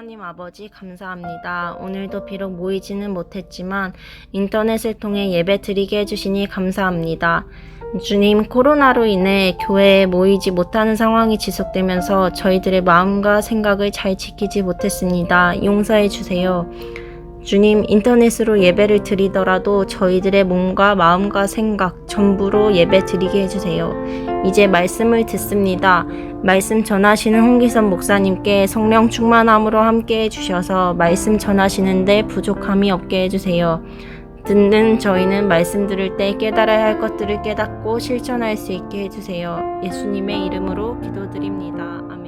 하나님 아버지 감사합니다. 오늘도 비록 모이지는 못했지만 인터넷을 통해 예배 드리게 해주시니 감사합니다. 주님, 코로나로 인해 교회에 모이지 못하는 상황이 지속되면서 저희들의 마음과 생각을 잘 지키지 못했습니다. 용서해 주세요. 주님, 인터넷으로 예배를 드리더라도 저희들의 몸과 마음과 생각 전부로 예배 드리게 해주세요. 이제 말씀을 듣습니다. 말씀 전하시는 홍기선 목사님께 성령 충만함으로 함께 해주셔서 말씀 전하시는데 부족함이 없게 해주세요. 듣는 저희는 말씀 들을 때 깨달아야 할 것들을 깨닫고 실천할 수 있게 해주세요. 예수님의 이름으로 기도드립니다. 아멘.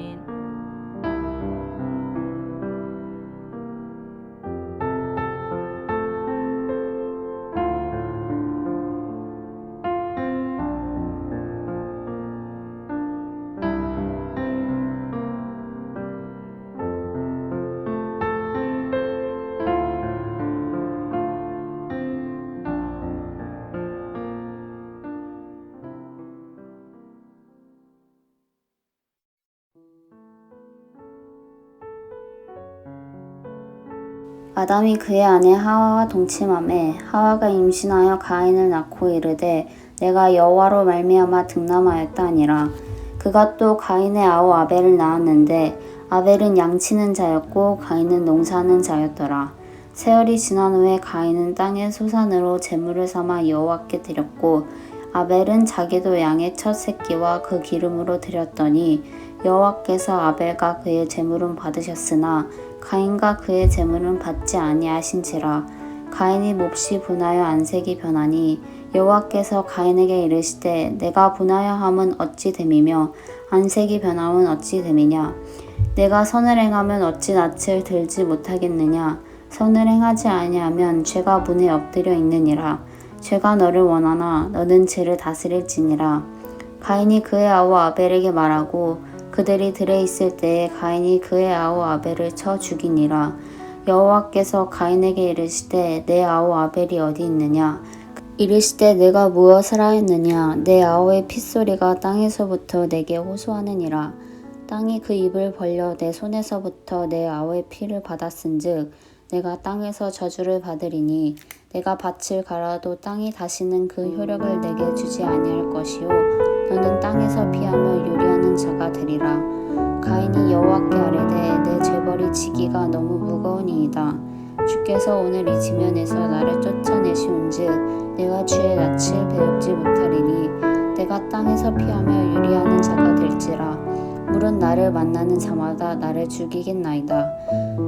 아담이 그의 아내 하와와 동침하매 하와가 임신하여 가인을 낳고 이르되 내가 여호와로 말미암아 득남하였다 하니라. 그가 또 가인의 아우 아벨을 낳았는데 아벨은 양치는 자였고 가인은 농사하는 자였더라. 세월이 지난 후에 가인은 땅의 소산으로 제물을 삼아 여호와께 드렸고 아벨은 자기도 양의 첫 새끼와 그 기름으로 드렸더니 여호와께서 아벨과 그의 제물은 받으셨으나 가인과 그의 제물은 받지 아니하신지라. 가인이 몹시 분하여 안색이 변하니 여호와께서 가인에게 이르시되 내가 분하여 함은 어찌 됨이며 안색이 변함은 어찌 됨이냐. 내가 선을 행하면 어찌 낯을 들지 못하겠느냐. 선을 행하지 아니하면 죄가 문에 엎드려 있느니라. 죄가 너를 원하나 너는 죄를 다스릴지니라. 가인이 그의 아우 아벨에게 말하고 그들이 들에 있을 때에 가인이 그의 아우 아벨을 쳐 죽이니라. 여호와께서 가인에게 이르시되 내 아우 아벨이 어디 있느냐. 이르시되 내가 무엇을 하였느냐. 내 아우의 핏소리가 땅에서부터 내게 호소하느니라. 땅이 그 입을 벌려 내 손에서부터 내 아우의 피를 받았은즉 내가 땅에서 저주를 받으리니 내가 밭을 갈아도 땅이 다시는 그 효력을 내게 주지 아니할 것이요 너는 땅에서 피하며 요리하는 자가 되리라. 가인이 여호와께 아뢰되 내 죄벌이 지기가 너무 무거우니이다. 주께서 오늘 이 지면에서 나를 쫓아내시온즉 내가 주의 낯을 배웁지 못하리니 내가 땅에서 피하며 요리하는 자가 될지라. 물은 나를 만나는 자마다 나를 죽이겠나이다.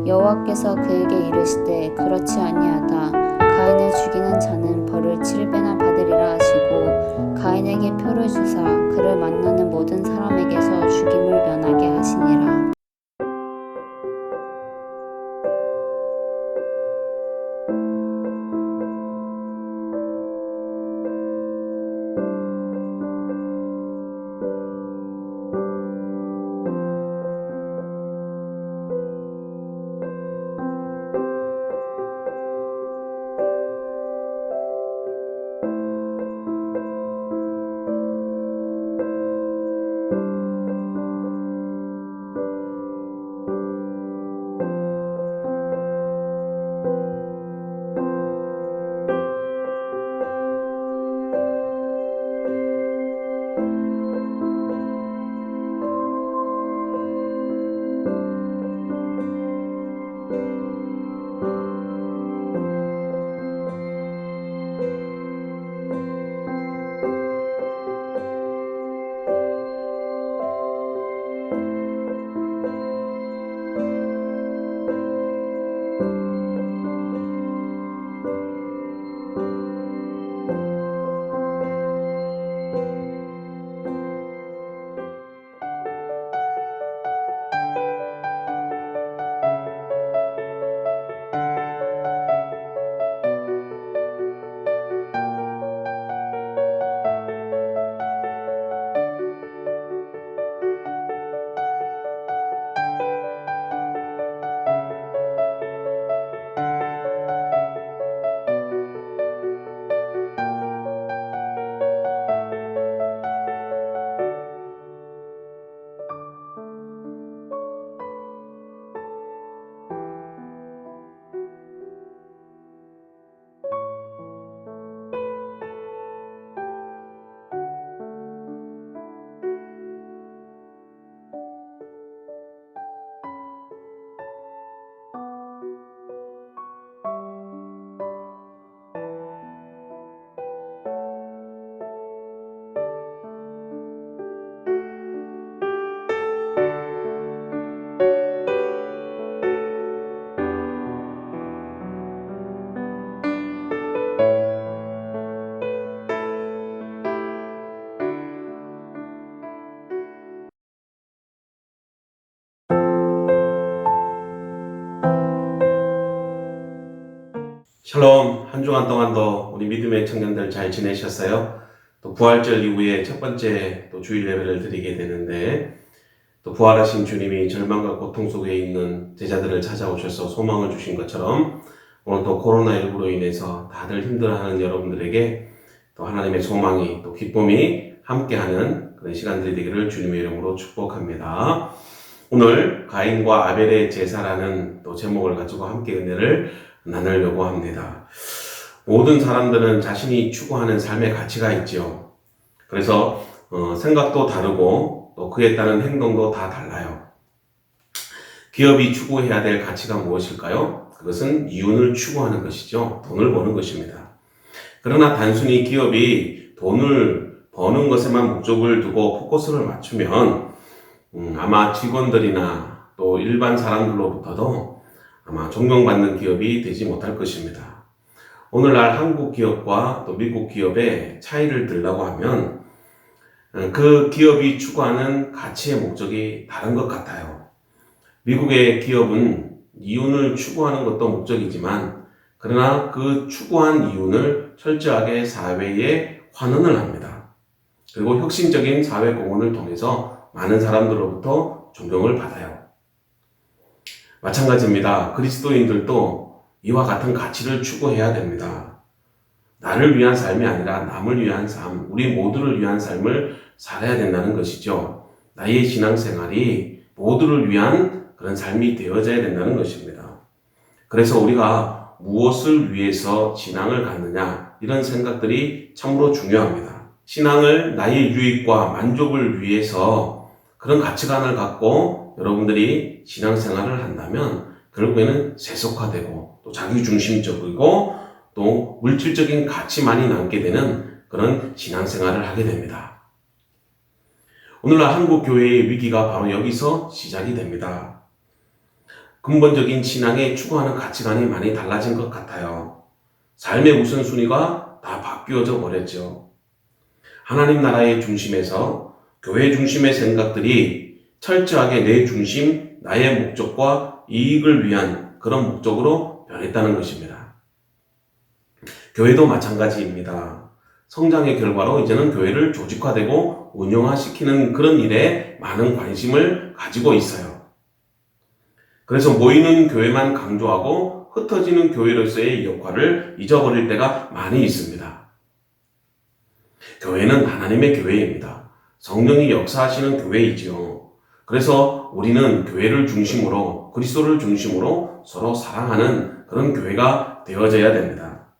여호와께서 그에게 이르시되 그렇지 아니하다. 가인을 죽이는 자는 벌을 7배나 받으리라 하시고 가인에게 표를 주사 그를 만나는 모든 사람에게서 죽임을 면하게 하시니라. 샬롬, 한 주간 동안도 우리 믿음의 청년들 잘 지내셨어요? 또 부활절 이후에 첫 번째 또 주일 예배를 드리게 되는데, 또 부활하신 주님이 절망과 고통 속에 있는 제자들을 찾아오셔서 소망을 주신 것처럼 오늘 또 코로나19로 인해서 다들 힘들어하는 여러분들에게 또 하나님의 소망이 또 기쁨이 함께하는 그런 시간들이 되기를 주님의 이름으로 축복합니다. 오늘 가인과 아벨의 제사라는 또 제목을 가지고 함께 은혜를 나누려고 합니다. 모든 사람들은 자신이 추구하는 삶의 가치가 있죠. 그래서 생각도 다르고 또 그에 따른 행동도 다 달라요. 기업이 추구해야 될 가치가 무엇일까요? 그것은 이윤을 추구하는 것이죠. 돈을 버는 것입니다. 그러나 단순히 기업이 돈을 버는 것에만 목적을 두고 포커스를 맞추면 아마 직원들이나 또 일반 사람들로부터도 아마 존경받는 기업이 되지 못할 것입니다. 오늘날 한국 기업과 또 미국 기업의 차이를 들라고 하면 그 기업이 추구하는 가치의 목적이 다른 것 같아요. 미국의 기업은 이윤을 추구하는 것도 목적이지만 그러나 그 추구한 이윤을 철저하게 사회에 환원을 합니다. 그리고 혁신적인 사회 공헌을 통해서 많은 사람들로부터 존경을 받아요. 마찬가지입니다. 그리스도인들도 이와 같은 가치를 추구해야 됩니다. 나를 위한 삶이 아니라 남을 위한 삶, 우리 모두를 위한 삶을 살아야 된다는 것이죠. 나의 신앙생활이 모두를 위한 그런 삶이 되어져야 된다는 것입니다. 그래서 우리가 무엇을 위해서 신앙을 갖느냐, 이런 생각들이 참으로 중요합니다. 신앙을 나의 유익과 만족을 위해서 그런 가치관을 갖고 여러분들이 신앙생활을 한다면 결국에는 세속화되고 또 자기중심적이고 또 물질적인 가치만이 남게 되는 그런 신앙생활을 하게 됩니다. 오늘날 한국 교회의 위기가 바로 여기서 시작이 됩니다. 근본적인 신앙에 추구하는 가치관이 많이 달라진 것 같아요. 삶의 우선순위가 다 바뀌어져 버렸죠. 하나님 나라의 중심에서 교회 중심의 생각들이 철저하게 내 중심, 나의 목적과 이익을 위한 그런 목적으로 변했다는 것입니다. 교회도 마찬가지입니다. 성장의 결과로 이제는 교회를 조직화되고 운영화시키는 그런 일에 많은 관심을 가지고 있어요. 그래서 모이는 교회만 강조하고 흩어지는 교회로서의 역할을 잊어버릴 때가 많이 있습니다. 교회는 하나님의 교회입니다. 성령이 역사하시는 교회이지요. 그래서 우리는 교회를 중심으로, 그리스도를 중심으로 서로 사랑하는 그런 교회가 되어져야 됩니다.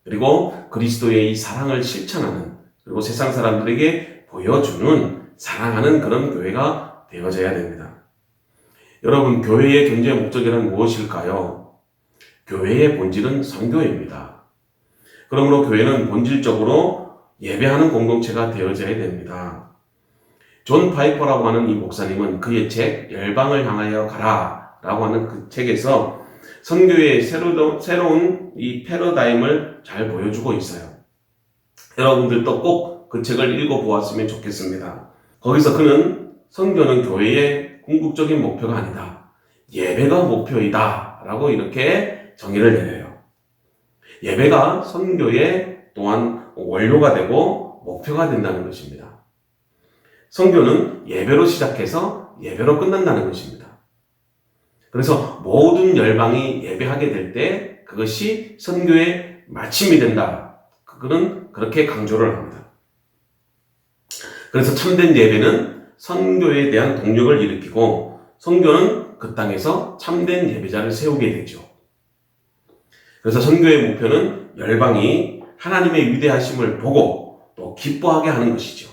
그리고 그리스도의 이 사랑을 실천하는, 그리고 세상 사람들에게 보여주는, 사랑하는 그런 교회가 되어져야 됩니다. 여러분, 교회의 존재 목적이란 무엇일까요? 교회의 본질은 선교입니다. 그러므로 교회는 본질적으로 예배하는 공동체가 되어져야 됩니다. 존 파이퍼라고 하는 이 목사님은 그의 책 열방을 향하여 가라 라고 하는 그 책에서 선교의 새로운 이 패러다임을 잘 보여주고 있어요. 여러분들도 꼭 그 책을 읽어보았으면 좋겠습니다. 거기서 그는 선교는 교회의 궁극적인 목표가 아니다, 예배가 목표이다 라고 이렇게 정의를 내려요. 예배가 선교의 또한 원료가 되고 목표가 된다는 것입니다. 선교는 예배로 시작해서 예배로 끝난다는 것입니다. 그래서 모든 열방이 예배하게 될 때 그것이 선교의 마침이 된다. 그는 그렇게 강조를 합니다. 그래서 참된 예배는 선교에 대한 동력을 일으키고 선교는 그 땅에서 참된 예배자를 세우게 되죠. 그래서 선교의 목표는 열방이 하나님의 위대하심을 보고 또 기뻐하게 하는 것이죠.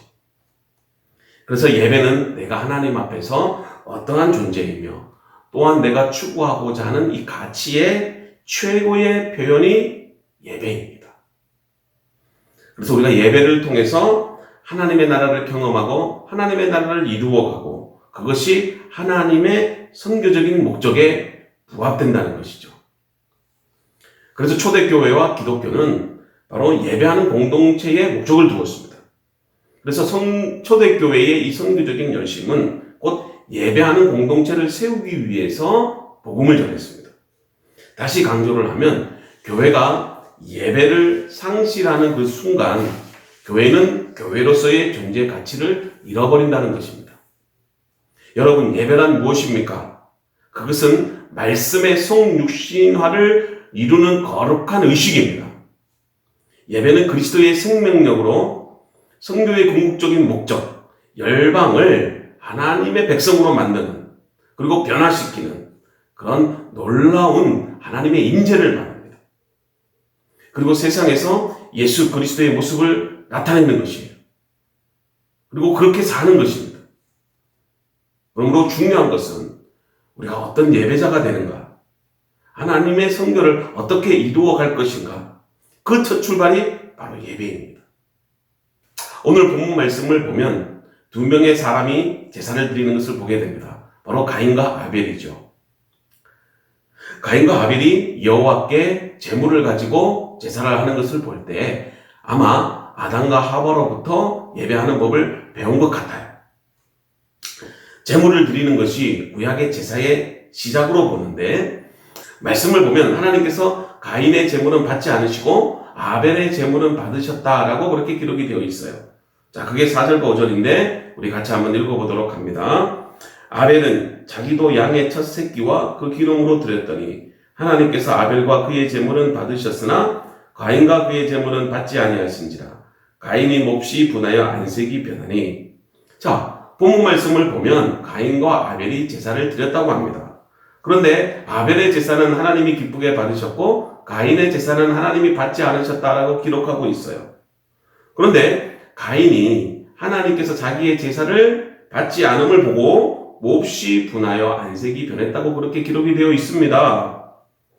그래서 예배는 내가 하나님 앞에서 어떠한 존재이며 또한 내가 추구하고자 하는 이 가치의 최고의 표현이 예배입니다. 그래서 우리가 예배를 통해서 하나님의 나라를 경험하고 하나님의 나라를 이루어가고 그것이 하나님의 선교적인 목적에 부합된다는 것이죠. 그래서 초대교회와 기독교는 바로 예배하는 공동체의 목적을 두었습니다. 그래서 초대교회의 이 선교적인 열심은 곧 예배하는 공동체를 세우기 위해서 복음을 전했습니다. 다시 강조를 하면 교회가 예배를 상실하는 그 순간 교회는 교회로서의 존재 가치를 잃어버린다는 것입니다. 여러분, 예배란 무엇입니까? 그것은 말씀의 성육신화를 이루는 거룩한 의식입니다. 예배는 그리스도의 생명력으로 성교의 궁극적인 목적, 열방을 하나님의 백성으로 만드는, 그리고 변화시키는 그런 놀라운 하나님의 임재를 말합니다. 그리고 세상에서 예수 그리스도의 모습을 나타내는 것이에요. 그리고 그렇게 사는 것입니다. 그러므로 중요한 것은 우리가 어떤 예배자가 되는가, 하나님의 성교를 어떻게 이루어갈 것인가, 그 첫 출발이 바로 예배입니다. 오늘 본문 말씀을 보면 두 명의 사람이 제사를 드리는 것을 보게 됩니다. 바로 가인과 아벨이죠. 가인과 아벨이 여호와께 제물을 가지고 제사를 하는 것을 볼 때 아마 아담과 하와로부터 예배하는 법을 배운 것 같아요. 제물을 드리는 것이 구약의 제사의 시작으로 보는데, 말씀을 보면 하나님께서 가인의 제물은 받지 않으시고 아벨의 제물은 받으셨다라고 그렇게 기록이 되어 있어요. 자, 그게 4절 5절인데 우리 같이 한번 읽어보도록 합니다. 아벨은 자기도 양의 첫 새끼와 그 기름으로 드렸더니 하나님께서 아벨과 그의 제물은 받으셨으나 가인과 그의 제물은 받지 아니하신지라. 가인이 몹시 분하여 안색이 변하니. 자, 본문 말씀을 보면 가인과 아벨이 제사를 드렸다고 합니다. 그런데 아벨의 제사는 하나님이 기쁘게 받으셨고 가인의 제사는 하나님이 받지 않으셨다라고 기록하고 있어요. 그런데 가인이 하나님께서 자기의 제사를 받지 않음을 보고 몹시 분하여 안색이 변했다고 그렇게 기록이 되어 있습니다.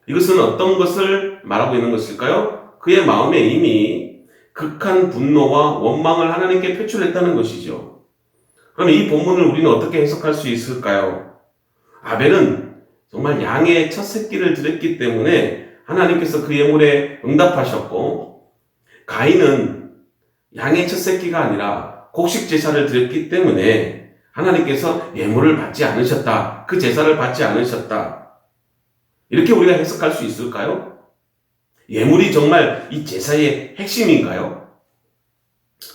이것은 어떤 것을 말하고 있는 것일까요? 그의 마음에 이미 극한 분노와 원망을 하나님께 표출했다는 것이죠. 그럼 이 본문을 우리는 어떻게 해석할 수 있을까요? 아벨은 정말 양의 첫 새끼를 드렸기 때문에 하나님께서 그 예물에 응답하셨고, 가인은 양의 첫 새끼가 아니라 곡식 제사를 드렸기 때문에 하나님께서 예물을 받지 않으셨다. 그 제사를 받지 않으셨다. 이렇게 우리가 해석할 수 있을까요? 예물이 정말 이 제사의 핵심인가요?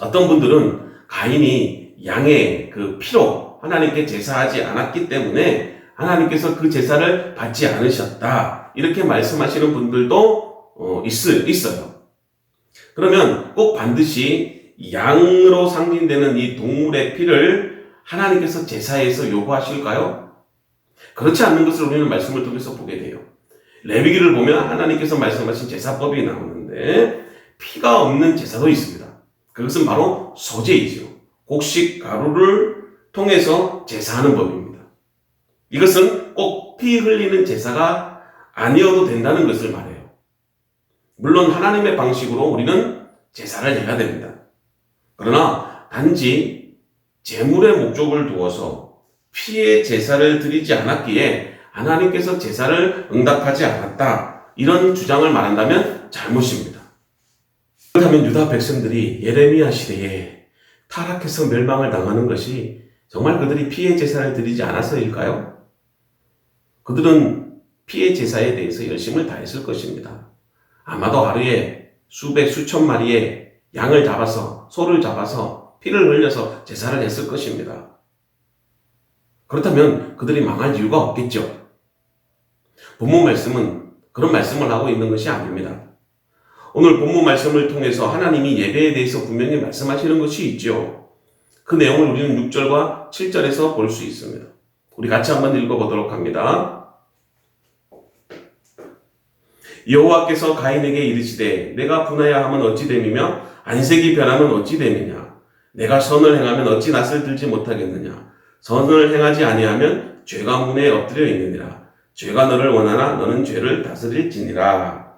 어떤 분들은 가인이 양의 그 피로 하나님께 제사하지 않았기 때문에 하나님께서 그 제사를 받지 않으셨다. 이렇게 말씀하시는 분들도 있어요. 그러면 꼭 반드시 양으로 상징되는 이 동물의 피를 하나님께서 제사에서 요구하실까요? 그렇지 않는 것을 우리는 말씀을 통해서 보게 돼요. 레위기를 보면 하나님께서 말씀하신 제사법이 나오는데 피가 없는 제사도 있습니다. 그것은 바로 소제이죠. 곡식 가루를 통해서 제사하는 법입니다. 이것은 꼭 피 흘리는 제사가 아니어도 된다는 것을 말해요. 물론 하나님의 방식으로 우리는 제사를 해야 됩니다. 그러나 단지 제물의 목적을 두어서 피의 제사를 드리지 않았기에 하나님께서 제사를 응답하지 않았다. 이런 주장을 말한다면 잘못입니다. 그렇다면 유다 백성들이 예레미야 시대에 타락해서 멸망을 당하는 것이 정말 그들이 피의 제사를 드리지 않아서일까요? 그들은 피의 제사에 대해서 열심을 다했을 것입니다. 아마도 하루에 수백 수천 마리의 양을 잡아서, 소를 잡아서 피를 흘려서 제사를 했을 것입니다. 그렇다면 그들이 망할 이유가 없겠죠. 본문 말씀은 그런 말씀을 하고 있는 것이 아닙니다. 오늘 본문 말씀을 통해서 하나님이 예배에 대해서 분명히 말씀하시는 것이 있죠. 그 내용을 우리는 6절과 7절에서 볼 수 있습니다. 우리 같이 한번 읽어보도록 합니다. 여호와께서 가인에게 이르시되 내가 분하여 하면 어찌 됨이며 안색이 변하면 어찌 됨이냐. 내가 선을 행하면 어찌 낯을 들지 못하겠느냐. 선을 행하지 아니하면 죄가 문에 엎드려 있느니라. 죄가 너를 원하나 너는 죄를 다스릴지니라.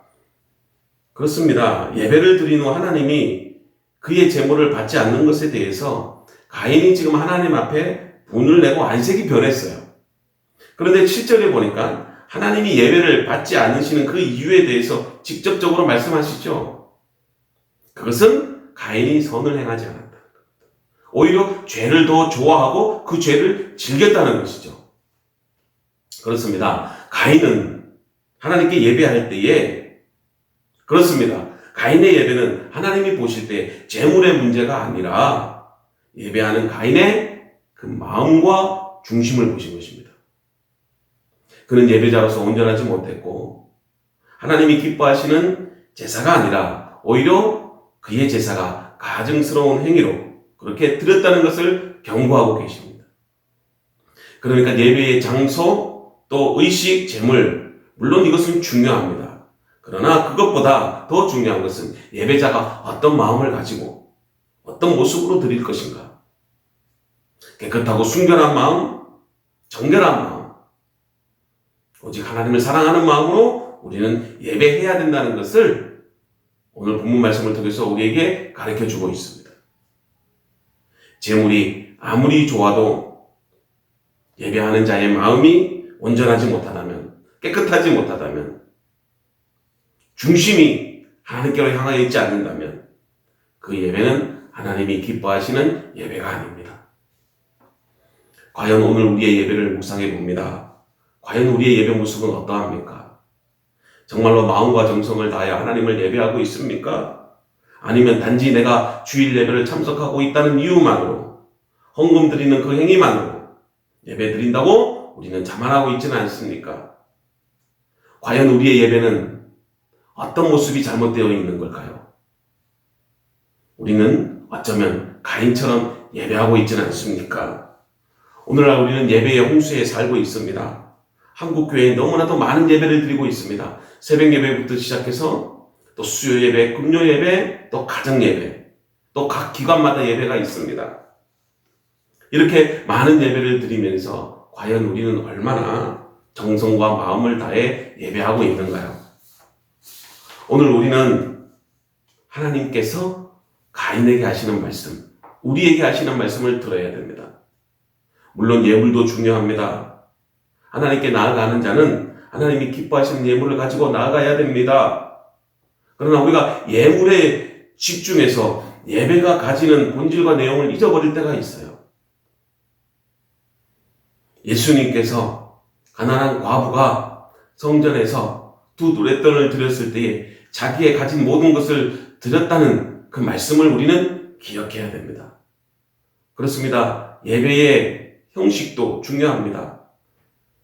그렇습니다. 예배를 드린 후 하나님이 그의 제물을 받지 않는 것에 대해서 가인이 지금 하나님 앞에 분을 내고 안색이 변했어요. 그런데 7절에 보니까 하나님이 예배를 받지 않으시는 그 이유에 대해서 직접적으로 말씀하시죠. 그것은 가인이 선을 행하지 않았다. 오히려 죄를 더 좋아하고 그 죄를 즐겼다는 것이죠. 그렇습니다. 가인은 하나님께 예배할 때에 그렇습니다. 가인의 예배는 하나님이 보실 때 재물의 문제가 아니라 예배하는 가인의 그 마음과 중심을 보신 것입니다. 그는 예배자로서 온전하지 못했고 하나님이 기뻐하시는 제사가 아니라 오히려 그의 제사가 가증스러운 행위로 그렇게 드렸다는 것을 경고하고 계십니다. 그러니까 예배의 장소, 또 의식, 제물, 물론 이것은 중요합니다. 그러나 그것보다 더 중요한 것은 예배자가 어떤 마음을 가지고 어떤 모습으로 드릴 것인가. 깨끗하고 순결한 마음, 정결한 마음, 오직 하나님을 사랑하는 마음으로 우리는 예배해야 된다는 것을 오늘 본문 말씀을 통해서 우리에게 가르쳐주고 있습니다. 재물이 아무리 좋아도 예배하는 자의 마음이 온전하지 못하다면, 깨끗하지 못하다면, 중심이 하나님께로 향하여 있지 않는다면 그 예배는 하나님이 기뻐하시는 예배가 아닙니다. 과연 오늘 우리의 예배를 묵상해 봅니다. 과연 우리의 예배 모습은 어떠합니까? 정말로 마음과 정성을 다하여 하나님을 예배하고 있습니까? 아니면 단지 내가 주일 예배를 참석하고 있다는 이유만으로, 헌금 드리는 그 행위만으로 예배 드린다고 우리는 자만하고 있지는 않습니까? 과연 우리의 예배는 어떤 모습이 잘못되어 있는 걸까요? 우리는 어쩌면 가인처럼 예배하고 있지는 않습니까? 오늘날 우리는 예배의 홍수에 살고 있습니다. 한국 교회에 너무나도 많은 예배를 드리고 있습니다. 새벽 예배부터 시작해서 또 수요 예배, 금요 예배, 또 가정 예배, 또 각 기관마다 예배가 있습니다. 이렇게 많은 예배를 드리면서 과연 우리는 얼마나 정성과 마음을 다해 예배하고 있는가요? 오늘 우리는 하나님께서 가인에게 하시는 말씀, 우리에게 하시는 말씀을 들어야 됩니다. 물론 예물도 중요합니다. 하나님께 나아가는 자는 하나님이 기뻐하시는 예물을 가지고 나아가야 됩니다. 그러나 우리가 예물에 집중해서 예배가 가지는 본질과 내용을 잊어버릴 때가 있어요. 예수님께서 가난한 과부가 성전에서 두 두레돈을 드렸을 때에 자기의 가진 모든 것을 드렸다는 그 말씀을 우리는 기억해야 됩니다. 그렇습니다. 예배의 형식도 중요합니다.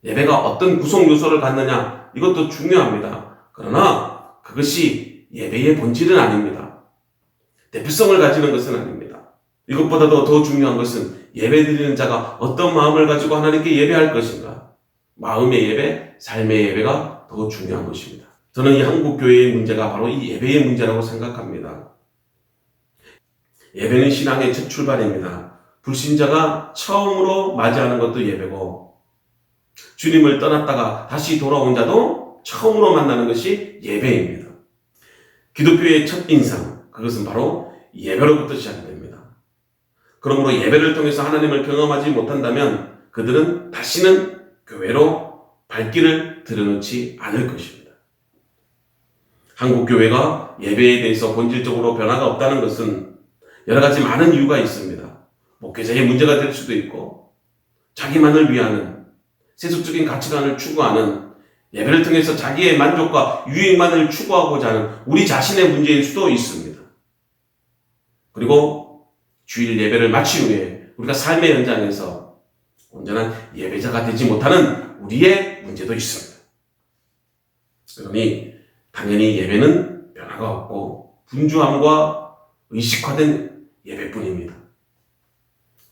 예배가 어떤 구성 요소를 갖느냐, 이것도 중요합니다. 그러나 그것이 예배의 본질은 아닙니다. 대표성을 가지는 것은 아닙니다. 이것보다도 더 중요한 것은 예배 드리는 자가 어떤 마음을 가지고 하나님께 예배할 것인가. 마음의 예배, 삶의 예배가 더 중요한 것입니다. 저는 이 한국교회의 문제가 바로 이 예배의 문제라고 생각합니다. 예배는 신앙의 첫 출발입니다. 불신자가 처음으로 맞이하는 것도 예배고, 주님을 떠났다가 다시 돌아온 자도 처음으로 만나는 것이 예배입니다. 기독교의 첫 인상, 그것은 바로 예배로부터 시작이 됩니다. 그러므로 예배를 통해서 하나님을 경험하지 못한다면 그들은 다시는 교회로 발길을 들여놓지 않을 것입니다. 한국교회가 예배에 대해서 본질적으로 변화가 없다는 것은 여러 가지 많은 이유가 있습니다. 목회자의 문제가 될 수도 있고, 자기만을 위하는 세속적인 가치관을 추구하는, 예배를 통해서 자기의 만족과 유익만을 추구하고자 하는 우리 자신의 문제일 수도 있습니다. 그리고 주일 예배를 마친 후에 우리가 삶의 현장에서 온전한 예배자가 되지 못하는 우리의 문제도 있습니다. 그러니 당연히 예배는 변화가 없고 분주함과 의식화된 예배뿐입니다.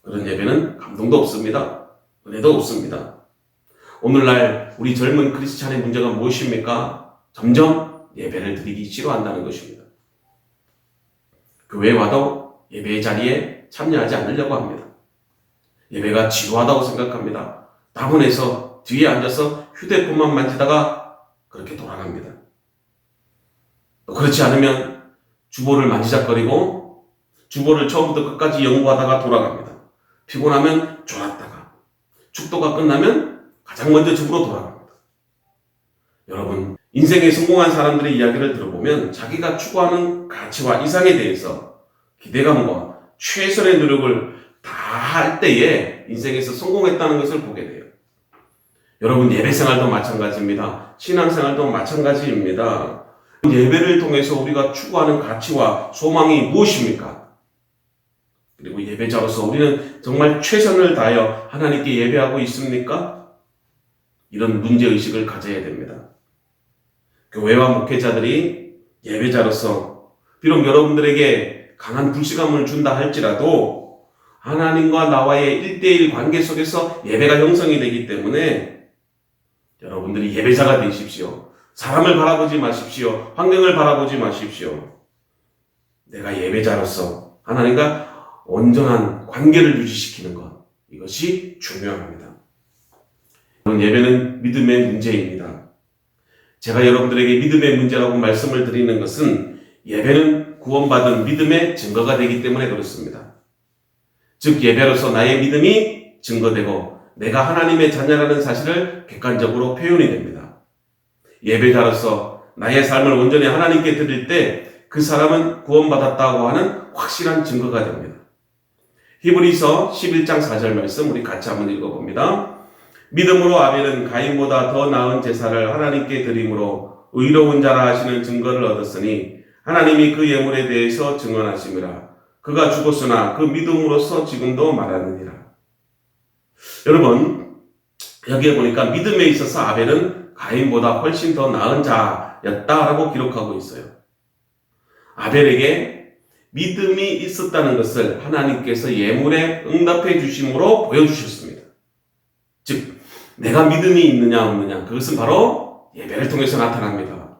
그런 예배는 감동도 없습니다. 은혜도 없습니다. 오늘날 우리 젊은 크리스찬의 문제가 무엇입니까? 점점 예배를 드리기 싫어한다는 것입니다. 교회에 와도 예배의 자리에 참여하지 않으려고 합니다. 예배가 지루하다고 생각합니다. 다문에서 뒤에 앉아서 휴대폰만 만지다가 그렇게 돌아갑니다. 또 그렇지 않으면 주보를 만지작거리고 주보를 처음부터 끝까지 연구하다가 돌아갑니다. 피곤하면 졸았다가, 축도가 끝나면 가장 먼저 집으로 돌아갑니다. 여러분, 인생에 성공한 사람들의 이야기를 들어보면 자기가 추구하는 가치와 이상에 대해서 기대감과 최선의 노력을 다 할 때에 인생에서 성공했다는 것을 보게 돼요. 여러분, 예배생활도 마찬가지입니다. 신앙생활도 마찬가지입니다. 예배를 통해서 우리가 추구하는 가치와 소망이 무엇입니까? 그리고 예배자로서 우리는 정말 최선을 다하여 하나님께 예배하고 있습니까? 이런 문제의식을 가져야 됩니다. 교회와 목회자들이 예배자로서 비록 여러분들에게 강한 불신감을 준다 할지라도 하나님과 나와의 1대1 관계 속에서 예배가 형성이 되기 때문에 여러분들이 예배자가 되십시오. 사람을 바라보지 마십시오. 환경을 바라보지 마십시오. 내가 예배자로서 하나님과 온전한 관계를 유지시키는 것, 이것이 중요합니다. 예배는 믿음의 문제입니다. 제가 여러분들에게 믿음의 문제라고 말씀을 드리는 것은 예배는 구원받은 믿음의 증거가 되기 때문에 그렇습니다. 즉 예배로서 나의 믿음이 증거되고 내가 하나님의 자녀라는 사실을 객관적으로 표현이 됩니다. 예배자로서 나의 삶을 온전히 하나님께 드릴 때 그 사람은 구원받았다고 하는 확실한 증거가 됩니다. 히브리서 11장 4절 말씀 우리 같이 한번 읽어봅니다. 믿음으로 아벨은 가인보다 더 나은 제사를 하나님께 드림으로 의로운 자라 하시는 증거를 얻었으니 하나님이 그 예물에 대해서 증언하심이라. 그가 죽었으나 그 믿음으로써 지금도 말하느니라. 여러분, 여기에 보니까 믿음에 있어서 아벨은 가인보다 훨씬 더 나은 자였다라고 기록하고 있어요. 아벨에게 믿음이 있었다는 것을 하나님께서 예물에 응답해 주심으로 보여주셨습니다. 즉, 내가 믿음이 있느냐 없느냐, 그것은 바로 예배를 통해서 나타납니다.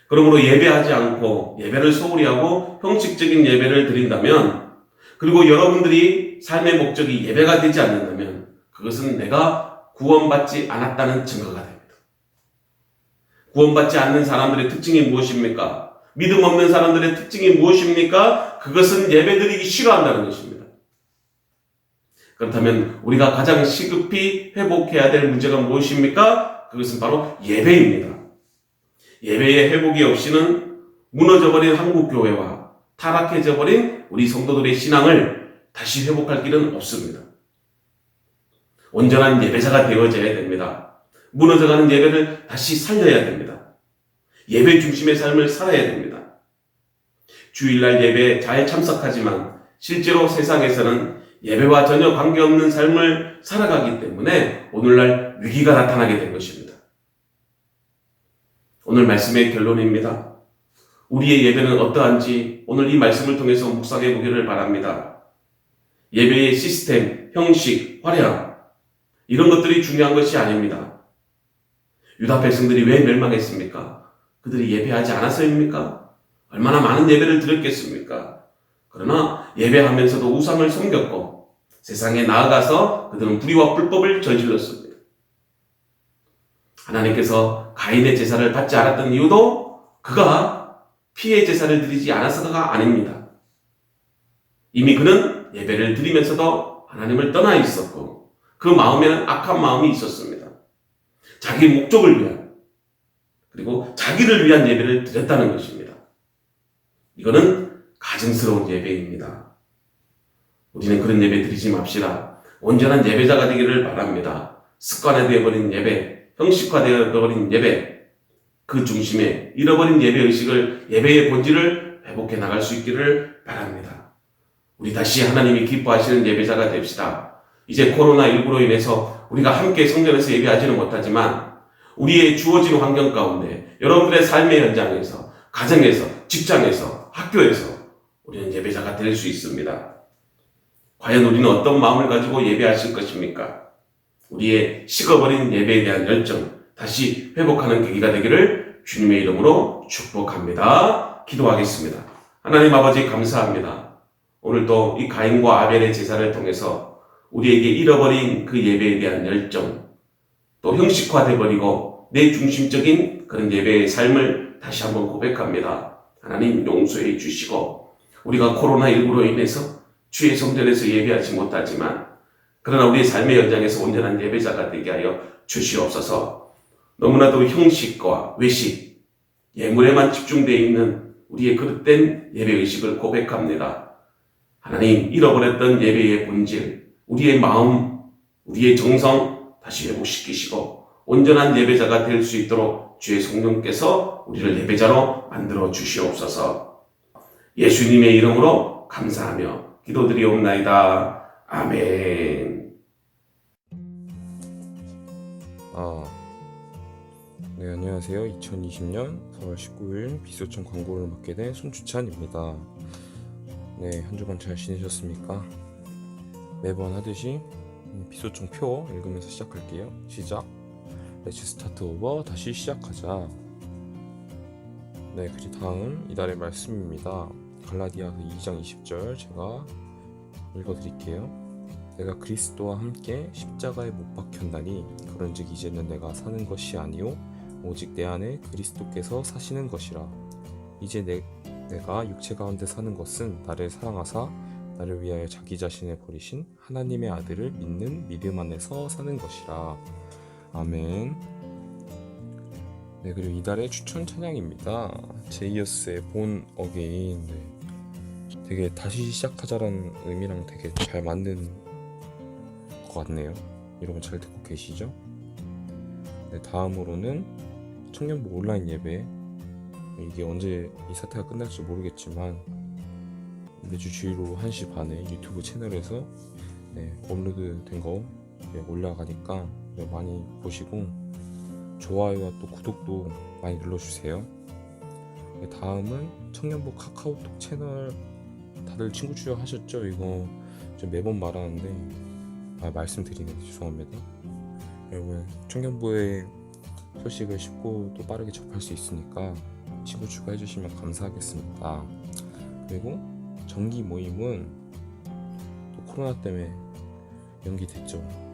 그러므로 예배하지 않고 예배를 소홀히 하고 형식적인 예배를 드린다면, 그리고 여러분들이 삶의 목적이 예배가 되지 않는다면 그것은 내가 구원받지 않았다는 증거가 됩니다. 구원받지 않는 사람들의 특징이 무엇입니까? 믿음 없는 사람들의 특징이 무엇입니까? 그것은 예배드리기 싫어한다는 것입니다. 그렇다면 우리가 가장 시급히 회복해야 될 문제가 무엇입니까? 그것은 바로 예배입니다. 예배의 회복이 없이는 무너져버린 한국교회와 타락해져버린 우리 성도들의 신앙을 다시 회복할 길은 없습니다. 온전한 예배자가 되어져야 됩니다. 무너져가는 예배를 다시 살려야 됩니다. 예배 중심의 삶을 살아야 됩니다. 주일날 예배에 잘 참석하지만 실제로 세상에서는 예배와 전혀 관계없는 삶을 살아가기 때문에 오늘날 위기가 나타나게 된 것입니다. 오늘 말씀의 결론입니다. 우리의 예배는 어떠한지 오늘 이 말씀을 통해서 묵상해 보기를 바랍니다. 예배의 시스템, 형식, 화량, 이런 것들이 중요한 것이 아닙니다. 유다 백성들이 왜 멸망했습니까? 그들이 예배하지 않아서입니까? 얼마나 많은 예배를 드렸겠습니까? 그러나 예배하면서도 우상을 섬겼고 세상에 나아가서 그들은 불의와 불법을 저질렀습니다. 하나님께서 가인의 제사를 받지 않았던 이유도 그가 피의 제사를 드리지 않아서가 아닙니다. 이미 그는 예배를 드리면서도 하나님을 떠나 있었고 그 마음에는 악한 마음이 있었습니다. 자기 목적을 위한 그리고 자기를 위한 예배를 드렸다는 것입니다. 이거는 가증스러운 예배입니다. 우리는 그런 예배 드리지 맙시다. 온전한 예배자가 되기를 바랍니다. 습관화되어버린 예배, 형식화되어버린 예배, 그 중심에 잃어버린 예배의식을, 예배의 본질을 회복해 나갈 수 있기를 바랍니다. 우리 다시 하나님이 기뻐하시는 예배자가 됩시다. 이제 코로나19로 인해서 우리가 함께 성전에서 예배하지는 못하지만 우리의 주어진 환경 가운데 여러분들의 삶의 현장에서, 가정에서, 직장에서, 학교에서 우리는 예배자가 될 수 있습니다. 과연 우리는 어떤 마음을 가지고 예배하실 것입니까? 우리의 식어버린 예배에 대한 열정 다시 회복하는 계기가 되기를 주님의 이름으로 축복합니다. 기도하겠습니다. 하나님 아버지 감사합니다. 오늘도 이 가인과 아벨의 제사를 통해서 우리에게 잃어버린 그 예배에 대한 열정, 또 형식화되어버리고 내 중심적인 그런 예배의 삶을 다시 한번 고백합니다. 하나님 용서해 주시고 우리가 코로나19로 인해서 주의 성전에서 예배하지 못하지만 그러나 우리의 삶의 현장에서 온전한 예배자가 되게 하여 주시옵소서. 너무나도 형식과 외식, 예물에만 집중되어 있는 우리의 그릇된 예배의식을 고백합니다. 하나님 잃어버렸던 예배의 본질, 우리의 마음, 우리의 정성 다시 회복시키시고 온전한 예배자가 될 수 있도록 주의 성령께서 우리를 예배자로 만들어 주시옵소서. 예수님의 이름으로 감사하며 기도드리옵나이다. 아멘. 네, 안녕하세요. 2020년 4월 19일 비소청 광고를 맡게 된 손주찬입니다. 네, 한 주간 잘 지내셨습니까? 매번 하듯이 비소청 표 읽으면서 시작할게요. 시작. Let's start over. 다시 시작하자. 네, 그리 다음 이달의 말씀입니다. 갈라디아서 2장 20절 제가 읽어드릴게요. 내가 그리스도와 함께 십자가에 못 박혔나니 그런즉 이제는 내가 사는 것이 아니요 오직 내 안에 그리스도께서 사시는 것이라. 이제 내가 육체 가운데 사는 것은 나를 사랑하사 나를 위하여 자기 자신을 버리신 하나님의 아들을 믿는 믿음 안에서 사는 것이라. 아멘. 네, 그리고 이달의 추천 찬양입니다. 제이어스의 본 어게인. 네, 되게 다시 시작하자라는 의미랑 되게 잘 맞는 것 같네요. 여러분 잘 듣고 계시죠? 네, 다음으로는 청년부 온라인 예배. 이게 언제 이 사태가 끝날지 모르겠지만 매주 주일로 1시 반에 유튜브 채널에서 업로드 된 거 올라가니까 많이 보시고 좋아요와 또 구독도 많이 눌러주세요. 다음은 청년부 카카오톡 채널 다들 친구 추가하셨죠? 이거 좀 매번 말하는데 말씀드리네. 죄송합니다. 여러분 청년부의 소식을 쉽고 또 빠르게 접할 수 있으니까 친구 추가해 주시면 감사하겠습니다. 그리고 정기 모임은 또 코로나 때문에 연기됐죠.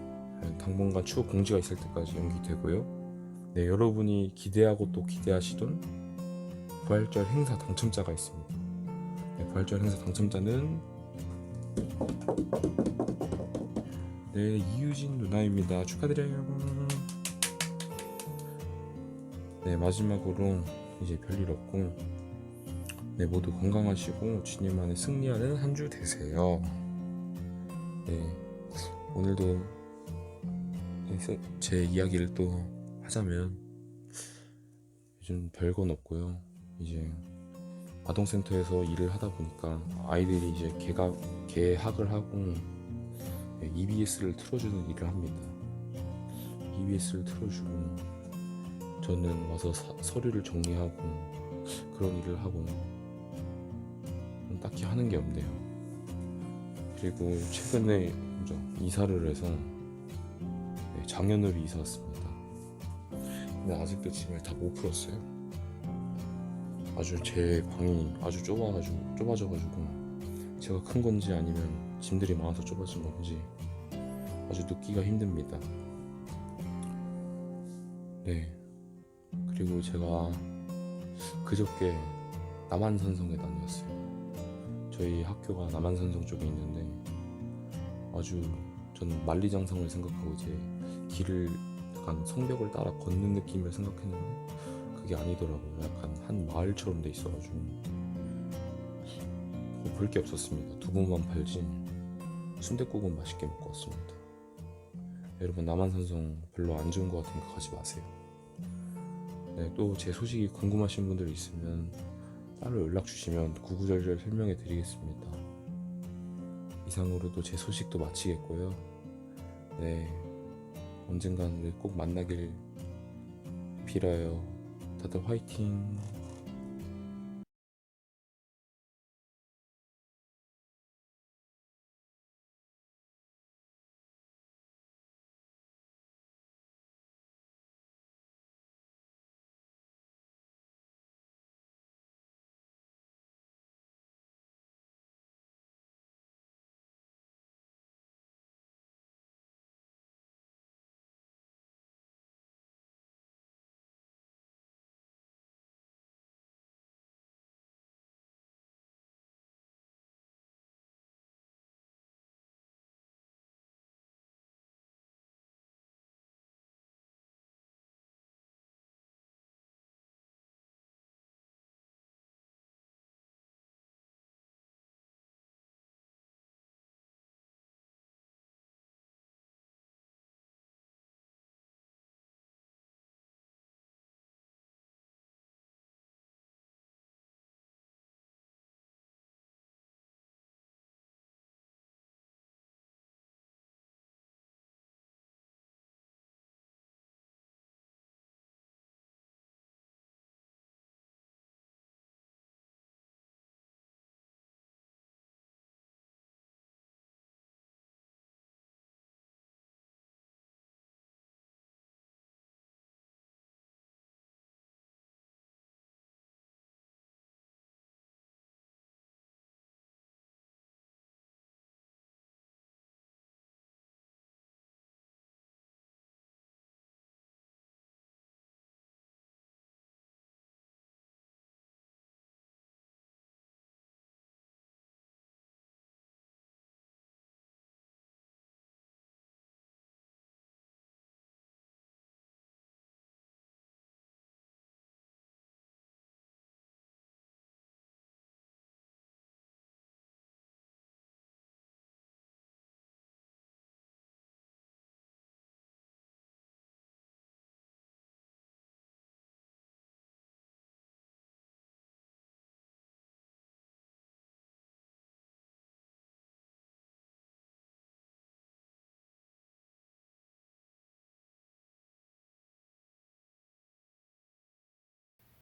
당분간 추후 공지가 있을 때까지 연기되고요. 네, 여러분이 기대하고 또 기대하시던 부활절 행사 당첨자가 있습니다. 네, 부활절 행사 당첨자는 이유진 누나입니다. 축하드려요. 네, 마지막으로 이제 별일 없고 모두 건강하시고 주님 안에 승리하는 한 주 되세요. 네, 오늘도 제 이야기를 또 하자면 요즘 별건 없고요. 이제 아동센터에서 일을 하다 보니까 아이들이 이제 개학을 하고 EBS를 틀어주는 일을 합니다. EBS를 틀어주고 저는 와서 서류를 정리하고 그런 일을 하고요. 딱히 하는 게 없네요. 그리고 최근에 이사를 해서 장년으로 이사 왔습니다. 근데 아직도 짐을 다 못 풀었어요. 아주 제 방이 아주 좁아져가지고 제가 큰 건지 아니면 짐들이 많아서 좁아진 건지 아주 눕기가 힘듭니다. 네, 그리고 제가 그저께 남한산성에 다녔어요. 저희 학교가 남한산성 쪽에 있는데 저는 만리장성을 생각하고 이제 길을 약간 성벽을 따라 걷는 느낌을 생각했는데 그게 아니더라고요. 약간 한 마을처럼 돼 있어가지고 볼 게 없었습니다. 두부만 팔지 순댓국은 맛있게 먹고 왔습니다. 여러분 남한산성 별로 안 좋은 것 같으니까 가지 마세요. 네, 또 제 소식이 궁금하신 분들 있으면 따로 연락 주시면 구구절절 설명해 드리겠습니다. 이상으로도 제 소식도 마치겠고요. 네, 언젠간 꼭 만나길 빌어요. 다들 화이팅!